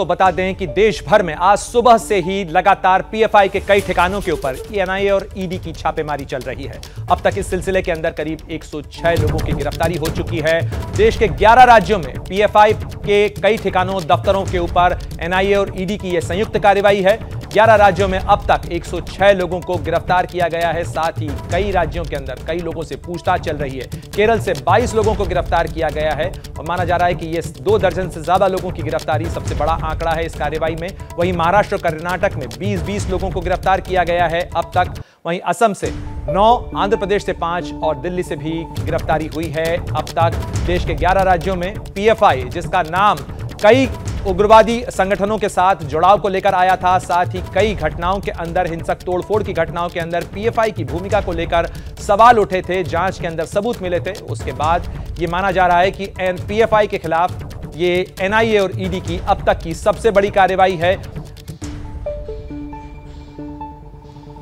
आपको बता दें कि देश भर में आज सुबह से ही लगातार पीएफआई के कई ठिकानों के ऊपर एनआईए और ईडी की छापेमारी चल रही है। अब तक इस सिलसिले के अंदर करीब 106 लोगों की गिरफ्तारी हो चुकी है। देश के 11 राज्यों में पीएफआई के कई ठिकानों, दफ्तरों के ऊपर एनआईए और ईडी की यह संयुक्त कार्रवाई है। 11 राज्यों में अब तक 106 लोगों को गिरफ्तार किया गया है। साथ ही कई राज्यों के अंदर कई लोगों से पूछताछ चल रही है। केरल से 22 लोगों को गिरफ्तार किया गया है और माना जा रहा है कि ये 2 दर्जन से ज्यादा लोगों की गिरफ्तारी सबसे बड़ा आंकड़ा है इस कार्रवाई में। वहीं महाराष्ट्र और कर्नाटक में 20-20 लोगों को गिरफ्तार किया गया है अब तक। वहीं असम से 9, आंध्र प्रदेश से 5 और दिल्ली से भी गिरफ्तारी हुई है अब तक। देश के 11 राज्यों में पीएफआई, जिसका नाम कई उग्रवादी संगठनों के साथ जुड़ाव को लेकर आया था, साथ ही कई घटनाओं के अंदर, हिंसक तोड़फोड़ की घटनाओं के अंदर पीएफआई की भूमिका को लेकर सवाल उठे थे, जांच के अंदर सबूत मिले थे। उसके बाद यह माना जा रहा है कि पीएफआई के खिलाफ ये एनआईए और ईडी की अब तक की सबसे बड़ी कार्रवाई है।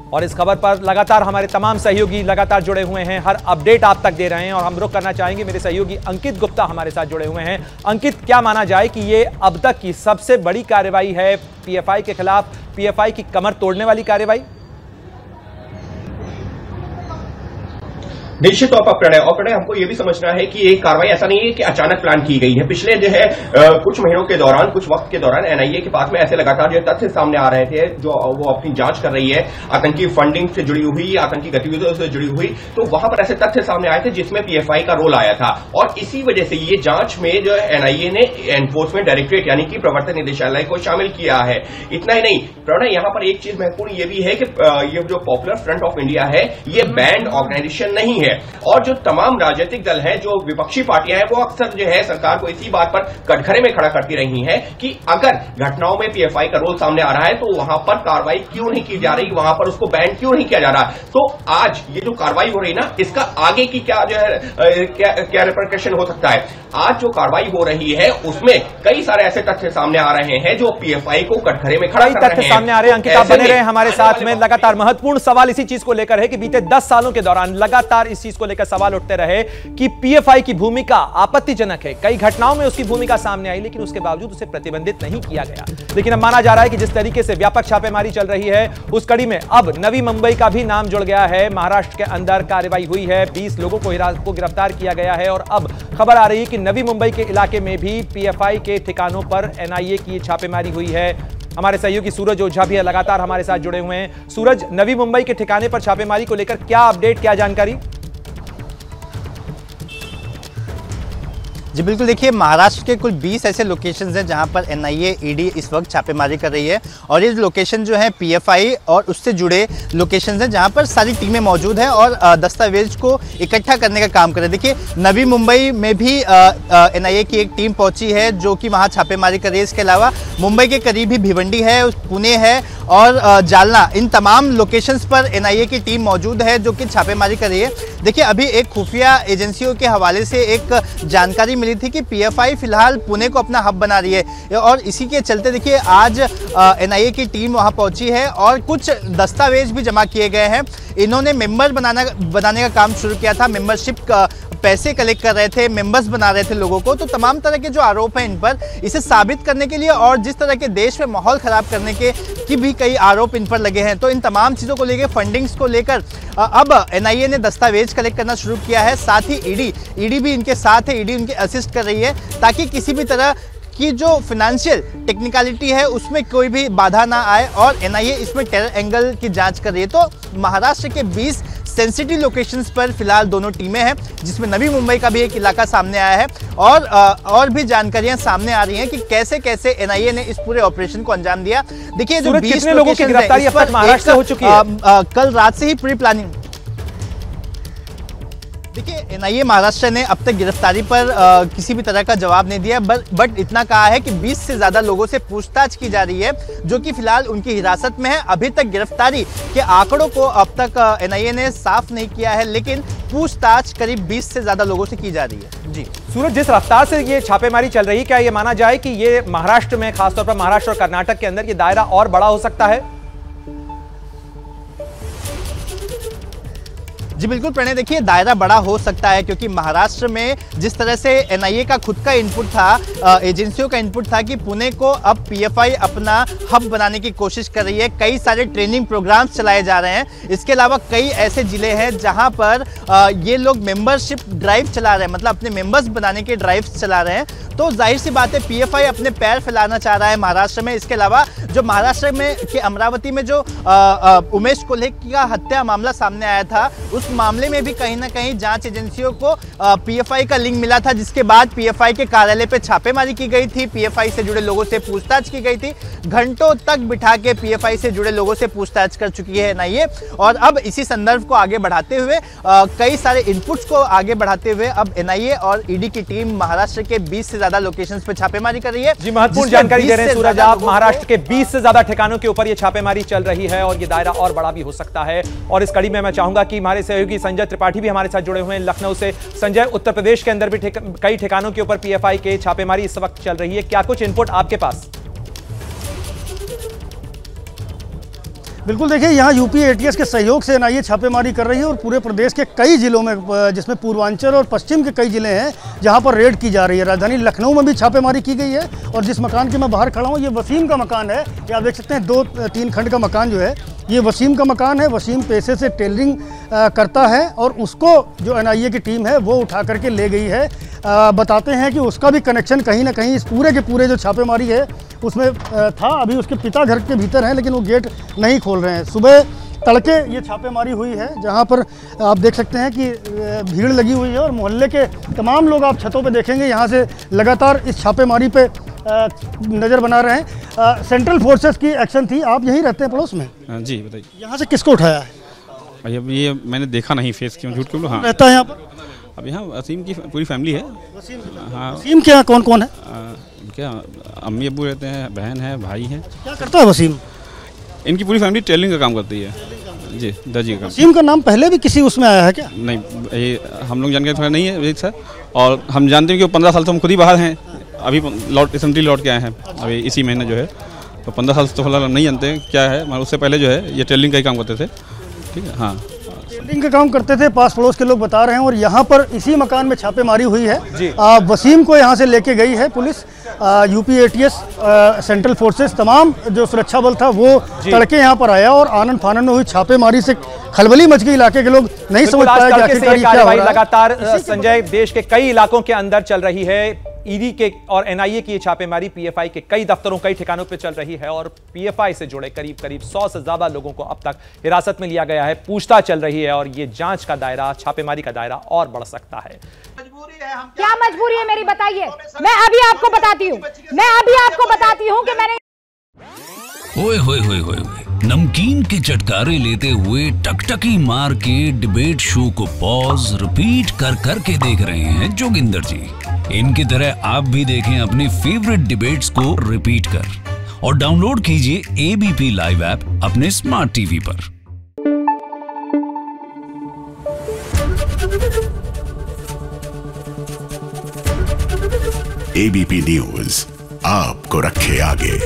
और इस खबर पर लगातार हमारे तमाम सहयोगी लगातार जुड़े हुए हैं, हर अपडेट आप तक दे रहे हैं और हम रुख करना चाहेंगे, मेरे सहयोगी अंकित गुप्ता हमारे साथ जुड़े हुए हैं। अंकित, क्या माना जाए कि ये अब तक की सबसे बड़ी कार्रवाई है पीएफआई के खिलाफ, पीएफआई की कमर तोड़ने वाली कार्रवाई? निश्चित तौर पर प्रणय हमको ये भी समझना है कि ये कार्रवाई ऐसा नहीं है कि अचानक प्लान की गई है। पिछले जो है कुछ महीनों के दौरान, कुछ वक्त के दौरान एनआईए के पास में ऐसे लगातार जो तथ्य सामने आ रहे थे, जो वो अपनी जांच कर रही है आतंकी फंडिंग से जुड़ी हुई, आतंकी गतिविधियों से जुड़ी हुई, तो वहां पर ऐसे तथ्य सामने आए थे जिसमें पीएफआई का रोल आया था। और इसी वजह से ये जांच में जो एनआईए ने एनफोर्समेंट डायरेक्टरेट यानी कि प्रवर्तन निदेशालय को शामिल किया है। इतना ही नहीं प्रणय, यहां पर एक चीज महत्वपूर्ण ये भी है कि ये जो पॉपुलर फ्रंट ऑफ इंडिया है, ये बैंड ऑर्गेनाइजेशन नहीं है। और जो तमाम राजनीतिक दल हैं, जो विपक्षी पार्टियां हैं, वो अक्सर जो है सरकार को इसी बात पर कटघरे में खड़ा करती रही हैं कि अगर घटनाओं में पीएफआई का रोल सामने आ रहा है तो वहां पर कार्रवाई क्यों नहीं की जा रही, वहां पर उसको बैन क्यों नहीं किया जा रहा। तो आज ये जो कार्रवाई हो रही ना, इसका आगे की क्या जो है क्या रिपरकशन हो सकता है। आज जो कार्रवाई हो रही है उसमें कई सारे ऐसे तथ्य सामने आ रहे हैं जो पीएफआई को कटघरे में खड़ा कर रहे हैं। सामने आ रहे हैं। अंकित, आप बने रहे हमारे साथ में। लगातार महत्वपूर्ण सवाल इसी चीज को लेकर है कि बीते 10 सालों के दौरान लगातार इस चीज को लेकर सवाल उठते रहे कि पीएफआई की भूमिका आपत्तिजनक है। कई घटनाओं में उसकी भूमिका सामने आई, लेकिन उसके बावजूद उसे प्रतिबंधित नहीं किया गया। लेकिन अब माना जा रहा है कि जिस तरीके से व्यापक छापेमारी चल रही है, उस कड़ी में अब नवी मुंबई का भी नाम जुड़ गया है। महाराष्ट्र के अंदर कार्रवाई हुई है, 20 लोगों को गिरफ्तार किया गया है और अब खबर आ रही है कि नवी मुंबई के इलाके में भी पीएफआई के ठिकानों पर एनआईए की छापेमारी हुई है। हमारे सहयोगी सूरज ओझा भी लगातार हमारे साथ जुड़े हुए हैं। सूरज, नवी मुंबई के ठिकाने पर छापेमारी को लेकर क्या अपडेट, क्या जानकारी? जी बिल्कुल, देखिए महाराष्ट्र के कुल 20 ऐसे लोकेशंस हैं जहां पर एनआईए ईडी इस वक्त छापेमारी कर रही है और ये लोकेशन जो है पीएफआई और उससे जुड़े लोकेशंस हैं जहां पर सारी टीमें मौजूद हैं और दस्तावेज को इकट्ठा करने का काम कर रहे हैं। देखिए नवी मुंबई में भी एनआईए की एक टीम पहुंची है जो कि वहां छापेमारी कर रही है। इसके अलावा मुंबई के करीब ही भिवंडी है, पुणे है और जालना, इन तमाम लोकेशंस पर एनआईए की टीम मौजूद है जो कि छापेमारी कर रही है। देखिए अभी एक खुफिया एजेंसियों के हवाले से एक जानकारी मिली थी कि पीएफआई फिलहाल पुणे को अपना हब बना रही है और इसी के चलते देखिए आज एनआईए की टीम वहां पहुंची है और कुछ दस्तावेज भी जमा किए गए हैं। इन्होंने मेंबर बनाने का काम शुरू किया था, मेंबरशिप का पैसे कलेक्ट कर रहे थे, मेंबर्स बना रहे थे लोगों को। तो तमाम तरह के जो आरोप हैं इन पर, इसे साबित करने के लिए और जिस तरह के देश में माहौल खराब करने की भी कई आरोप इन पर लगे हैं, तो इन तमाम चीज़ों को लेकर, फंडिंग्स को लेकर अब एनआईए ने दस्तावेज कलेक्ट करना शुरू किया है। साथ ही ईडी भी इनके साथ है, ईडी उनके असिस्ट कर रही है ताकि किसी भी तरह कि जो फाइनेंशियल टेक्निकलिटी है उसमें कोई भी बाधा ना आए और एनआईए इसमें टेरर एंगल की जांच कर रही है। तो महाराष्ट्र के 20 सेंसिटिव लोकेशंस पर फिलहाल दोनों टीमें हैं, जिसमें नवी मुंबई का भी एक इलाका सामने आया है और भी जानकारियां सामने आ रही हैं कि कैसे कैसे एनआईए ने इस पूरे ऑपरेशन को अंजाम दिया। देखिए जो 20 लोगों की गिरफ्तारी अब तक महाराष्ट्र से हो चुकी है, कल रात से ही प्री प्लानिंग। देखिए एनआईए महाराष्ट्र ने अब तक गिरफ्तारी पर किसी भी तरह का जवाब नहीं दिया, बट इतना कहा है कि 20 से ज़्यादा लोगों से पूछताछ की जा रही है जो कि फिलहाल उनकी हिरासत में है। अभी तक गिरफ्तारी के आंकड़ों को अब तक एनआईए ने साफ नहीं किया है, लेकिन पूछताछ करीब 20 से ज़्यादा लोगों से की जा रही है। जी सूरज, जिस रफ्तार से ये छापेमारी चल रही है, क्या ये माना जाए कि ये महाराष्ट्र में, खासतौर पर महाराष्ट्र और कर्नाटक के अंदर, ये दायरा और बड़ा हो सकता है? जी बिल्कुल प्रणय, देखिए दायरा बड़ा हो सकता है क्योंकि महाराष्ट्र में जिस तरह से एनआईए का खुद का इनपुट था, एजेंसियों का इनपुट था कि पुणे को अब पीएफआई अपना हब बनाने की कोशिश कर रही है। कई सारे ट्रेनिंग प्रोग्राम्स चलाए जा रहे हैं। इसके अलावा कई ऐसे जिले हैं जहां पर ये लोग मेंबरशिप ड्राइव चला रहे हैं, मतलब अपने मेंबर्स बनाने के ड्राइव्स चला रहे हैं। तो जाहिर सी बात है पीएफआई अपने पैर फैलाना चाह रहा है महाराष्ट्र में। इसके अलावा जो महाराष्ट्र में के अमरावती में जो उमेश कोल्हे का हत्या मामला सामने आया था, उस मामले में भी कहीं ना कहीं जांच एजेंसियों को पीएफआई का लिंक मिला था, जिसके बाद पीएफआई के कार्यालय पे छापेमारी की गई थी। पीएफआई से जुड़े लोगों से पूछताछ की गई थी। घंटों तक बिठा के पीएफआई से जुड़े लोगों से पूछताछ कर चुकी है एनआईए। और अब इसी संदर्भ को आगे बढ़ाते हुए, कई सारे इनपुट्स को आगे बढ़ाते हुए अब एनआईए और ईडी की टीम महाराष्ट्र के 20 से ज्यादा लोकेशंस पे छापेमारी कर रही है। जी, महत्वपूर्ण जानकारी दे रहे हैं सूरज आप। महाराष्ट्र के 20 से ज्यादा ठिकानों के ऊपर ये छापेमारी चल रही है और ये दायरा और बड़ा भी हो सकता है। और इस कड़ी में मैं चाहूंगा कि हमारे सहयोगी संजय त्रिपाठी भी हमारे साथ जुड़े हुए हैं लखनऊ से। संजय, उत्तर प्रदेश के अंदर भी कई ठिकानों के ऊपर पीएफआई के छापेमारी इस वक्त चल रही है, क्या कुछ इनपुट आपके पास? बिल्कुल, देखिए यहाँ यूपी एटीएस के सहयोग से एनआईए छापेमारी कर रही है और पूरे प्रदेश के कई जिलों में, जिसमें पूर्वांचल और पश्चिम के कई जिले हैं जहाँ पर रेड की जा रही है। राजधानी लखनऊ में भी छापेमारी की गई है और जिस मकान के मैं बाहर खड़ा हूँ, ये वसीम का मकान है। ये आप देख सकते हैं 2-3 खंड का मकान जो है, ये वसीम का मकान है। वसीम पेशे से टेलरिंग करता है और उसको जो एनआईए की टीम है वो उठा करके ले गई है। बताते हैं कि उसका भी कनेक्शन कहीं ना कहीं इस पूरे के पूरे जो छापेमारी है उसमें था। अभी उसके पिता घर के भीतर हैं लेकिन वो गेट नहीं खोल रहे हैं। सुबह तड़के ये छापेमारी हुई है जहां पर आप देख सकते हैं कि भीड़ लगी हुई है और मोहल्ले के तमाम लोग आप छतों पे देखेंगे यहाँ से लगातार इस छापेमारी पे नज़र बना रहे हैं। सेंट्रल फोर्सेस की एक्शन थी। आप यहीं रहते हैं पड़ोस में? जी बताइए। यहाँ से किसको उठाया है? अब ये मैंने देखा नहीं, फेस क्यों झूठ क्यों? हाँ, रहता है यहाँ पर? अब यहाँ वसीम की पूरी फैमिली है। हाँ। वसीम क्या, कौन कौन है? क्या अम्मी अब्बू रहते हैं, बहन है, भाई है। क्या करता है वसीम? इनकी पूरी फैमिली टेलरिंग का काम करती है। जी, दर्जी का काम। वसीम का नाम पहले भी किसी उसमें आया है क्या? नहीं, ये हम लोग जानकारी थोड़ा नहीं है सर। और हम जानते हैं कि 15 साल से हम खुद ही बाहर हैं। अभी रिसेंटली लौट के आए हैं अभी इसी महीने जो है। तो 15 साल से तो फिलहाल नहीं जानते क्या है, मगर उससे पहले जो है ये टेलरिंग का ही काम करते थे। ठीक है, हाँ, टेलरिंग का काम करते थे, पास पड़ोस के लोग बता रहे हैं। और यहाँ पर इसी मकान में छापेमारी हुई है। वसीम को यहाँ से लेके गई है police, UP ATS, central forces, तमाम जो सुरक्षा बल था वो तड़के यहाँ पर आया और आनंद फानन में हुई छापेमारी से खलबली मच गई। इलाके के लोग नहीं समझ पाए कि आखिरकार क्या हो रहा है। लगातार संजय, देश के कई इलाकों के अंदर चल रही है। ईडी के और एनआईए की छापेमारी पीएफआई के कई दफ्तरों, कई ठिकानों पर चल रही है और पीएफआई से जुड़े करीब 100 से ज्यादा लोगों को अब तक हिरासत में लिया गया है। पूछताछ चल रही है और ये जांच का दायरा, छापेमारी का दायरा और बढ़ सकता है। क्या मजबूरी है मेरी, बताइए। मैं अभी आपको बताती हूँ कि मैंने ओए होए होए होए नमकीन के चटकारे लेते हुए टकटकी मार के डिबेट शो को पॉज रिपीट कर करके देख रहे हैं जोगिंदर जी। इनकी तरह आप भी देखें अपने फेवरेट डिबेट्स को रिपीट कर और डाउनलोड कीजिए एबीपी लाइव ऐप अपने स्मार्ट टीवी पर। एबीपी न्यूज आपको रखे आगे।